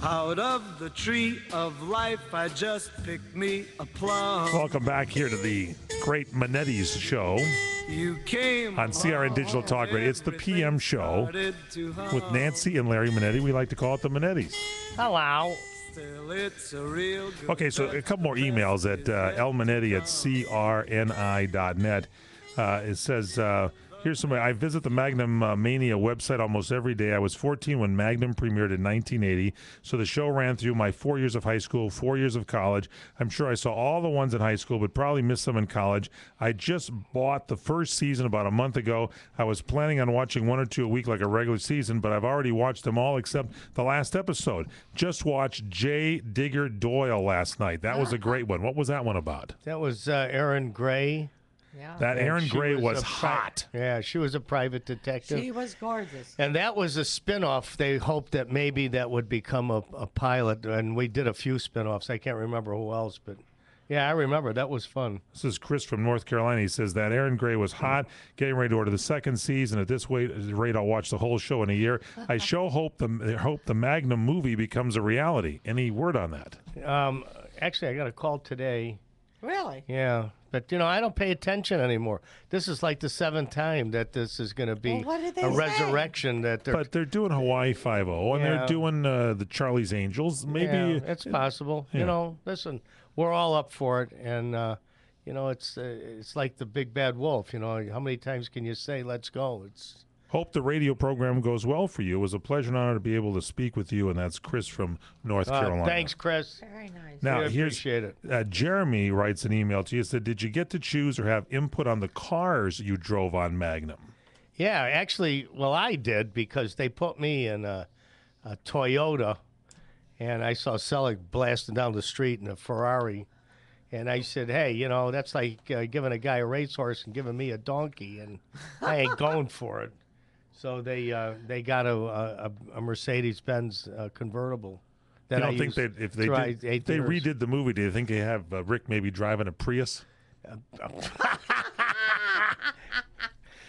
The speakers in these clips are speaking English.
Out of the tree of life, I just picked me a plum. Welcome back here to the great Manetti's show You came on CRN Digital Talk Radio. It's the PM show with Nancy and Larry Manetti. We like to call it the Manettis. Hello. Still, it's a real good Okay, so a couple more emails at lmanetti@crni.net. It says, here's somebody. I visit the Magnum Mania website almost every day. I was 14 when Magnum premiered in 1980, so the show ran through my 4 years of high school, 4 years of college. I'm sure I saw all the ones in high school, but probably missed some in college. I just bought the first season about a month ago. I was planning on watching one or two a week like a regular season, but I've already watched them all except the last episode. Just watched J. Digger Doyle last night. That was a great one. What was that one about? That was Erin Gray. Yeah. That Erin Gray was a hot. Yeah, she was a private detective. She was gorgeous. And that was a spinoff. They hoped that maybe that would become a pilot, and we did a few spinoffs. I can't remember who else, but yeah, I remember. That was fun. This is Chris from North Carolina. He says that Erin Gray was hot, getting ready to order the second season. At this rate, I'll watch the whole show in a year. I hope the Magnum movie becomes a reality. Any word on that? Actually, I got a call today. Really? Yeah. But, I don't pay attention anymore. This is like the seventh time that this is going to be Well, what did they a say? resurrection. But they're doing Hawaii Five-0, and they're doing the Charlie's Angels. Maybe it's possible. Yeah. Listen, we're all up for it, and it's like the big bad wolf. How many times can you say "Let's go"? Hope the radio program goes well for you. It was a pleasure and honor to be able to speak with you, and that's Chris from North Carolina. Thanks, Chris. Very nice. Now, We appreciate it. Jeremy writes an email to you. He said, did you get to choose or have input on the cars you drove on Magnum? Yeah, actually, I did because they put me in a Toyota, and I saw Selig blasting down the street in a Ferrari. And I said, hey, that's like giving a guy a racehorse and giving me a donkey, and I ain't going for it. So they got a Mercedes-Benz convertible. You don't think if they redid the movie, do you think they have Rick maybe driving a Prius?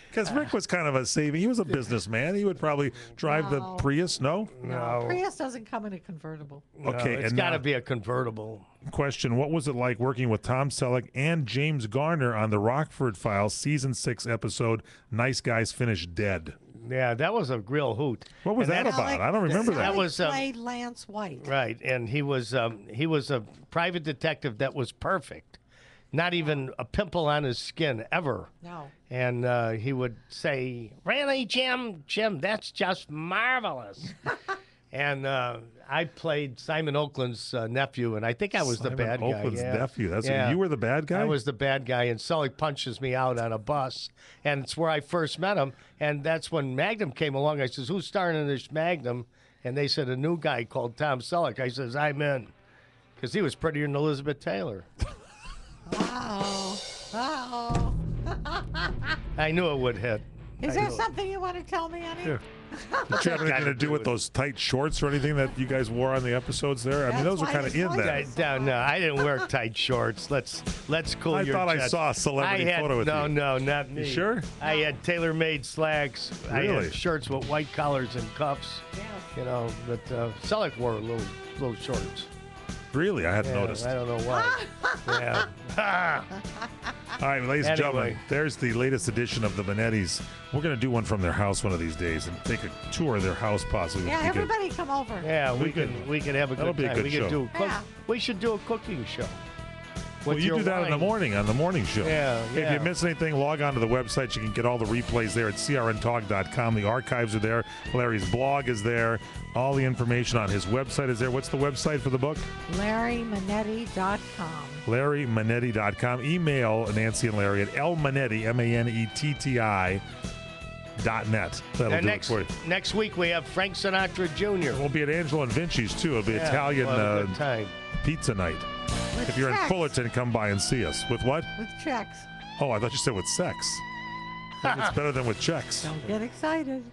Because Rick was kind of a saving. He was a businessman. He would probably drive the Prius. No? No. Prius doesn't come in a convertible. Okay, it's got to be a convertible. Question, what was it like working with Tom Selleck and James Garner on the Rockford Files Season 6 episode, Nice Guys Finish Dead? Yeah, that was a real hoot. What was that about? I don't remember that. That was played Lance White. Right, and he was a private detective that was perfect. Not even a pimple on his skin ever. No. And he would say, "Really, Jim, that's just marvelous." And I played Simon Oakland's nephew, and I think I was the bad guy. Oakland's nephew. You were the bad guy? I was the bad guy, and Sully punches me out on a bus, and it's where I first met him. And that's when Magnum came along. I says, "Who's starring in this Magnum?" And they said, "A new guy called Tom Selleck." I says, "I'm in," because he was prettier than Elizabeth Taylor. Uh-oh. I knew it would hit. Is there something you want to tell me, honey? Sure. Did you have anything to do with those tight shorts or anything that you guys wore on the episodes there? I mean, those were kind of in then. No, I didn't wear tight shorts. Let's cool your I thought I jets. saw a celebrity photo with you. No, not me. You sure? I had tailor-made slacks. Really? I had shirts with white collars and cuffs. Yeah. But Selleck wore little shorts. Really? I hadn't noticed. I don't know why. Yeah. All right, ladies and gentlemen, there's the latest edition of the Manettis. We're going to do one from their house one of these days and take a tour of their house possibly. Yeah, everybody come over. Yeah, we can have a good time. That'll be a good show. We should do a cooking show. Well, you do that in the morning on the morning show. Yeah. If you miss anything, log on to the website. You can get all the replays there at crntalk.com. The archives are there. Larry's blog is there. All the information on his website is there. What's the website for the book? LarryManetti.com. LarryManetti.com. Email Nancy and Larry at lmanetti, MANETTI.net. That'll do it for you. Next week we have Frank Sinatra Jr. We'll be at Angelo and Vinci's, too. It'll be Italian pizza night. If you're in Fullerton, come by and see us. With what? With checks. Oh, I thought you said with sex. I think it's better than with checks. Don't get excited.